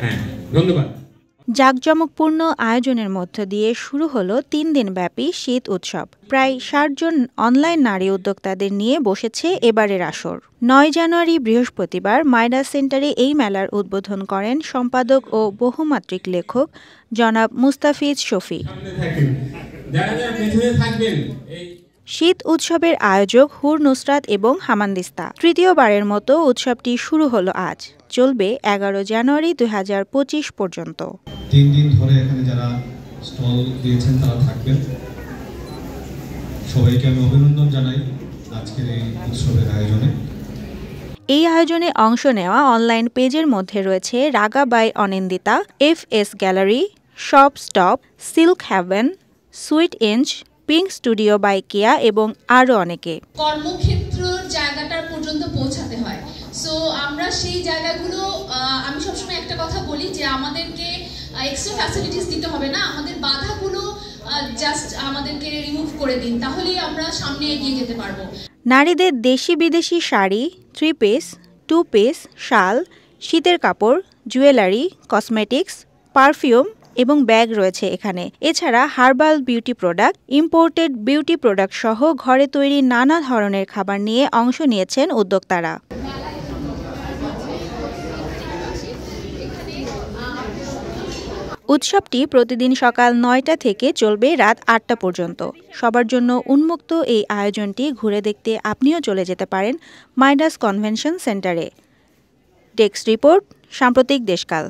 হ্যাঁ, ধন্যবাদ। জাঁকজমকপূর্ণ আয়োজনের মধ্য দিয়ে শুরু হলো ৩ দিনব্যাপী শীত উৎসব। প্রায় ৬০ জন অনলাইন নারী উদ্যোক্তাদের নিয়ে বসেছে এবারের আসর। ৯ জানুয়ারি বৃহস্পতিবার মাইডাস সেন্টারে এই মেলার উদ্বোধন করেন সম্পাদক ও বহুমাত্রিক লেখক জনাব মুস্তাফিজ শফী। শীত উৎসবের আয়োজক হুর নুসরাত এবং হামানদিস্তা। তৃতীয়বারের মতো উৎসবটি শুরু হলো আজ, চলবে ১১ জানুয়ারি ২০২৫ পর্যন্ত। ৩ দিন ধরে এখানে যারা স্টল দিয়েছেন তারা থাকবেন। সবাইকে আমি অভিনন্দন জানাই আজকের এই উৎসবের আয়োজনে। এই আয়োজনে অংশ নেওয়া অনলাইন পেজের মধ্যে রয়েছে Raga by Anindita, FS gallery, shop stop, silk haven, sweet inch, pink studio by Keya এবং আরও অনেকে। কর্মক্ষেত্র জায়গাটার পর্যন্ত পৌঁছাতে হয়। সো আমরা সেই জায়গাগুলো, আমি সবসময় একটা কথা বলি যে আমাদেরকে এক্সট্রা ফ্যাসিলিটিস দিতে হবে না, আমাদের বাধাগুলো জাস্ট আমাদেরকে রিমুভ করে দিন, তাহলেই আমরা সামনে এগিয়ে যেতে পারবো। নারীদের দেশি বিদেশি শাড়ি, 3 পিস, 2 পিস, শাল, শীতের কাপড়, জুয়েলারি, কসমেটিক্স, পারফিউম এবং ব্যাগ রয়েছে এখানে। এছাড়া herbal beauty product, imported beauty product সহ ঘরে তৈরি নানা ধরনের খাবার নিয়ে অংশ নিয়েছেন উদ্যোক্তারা। উৎসবটি প্রতিদিন সকাল ৯টা থেকে চলবে রাত ৮টা পর্যন্ত। সবার জন্য উন্মুক্ত এই আয়োজনটি ঘুরে দেখতে আপনিও চলে যেতে পারেন মাইডাস কনভেনশন সেন্টারে। ডেস্ক রিপোর্ট, সাম্প্রতিক দেশকাল।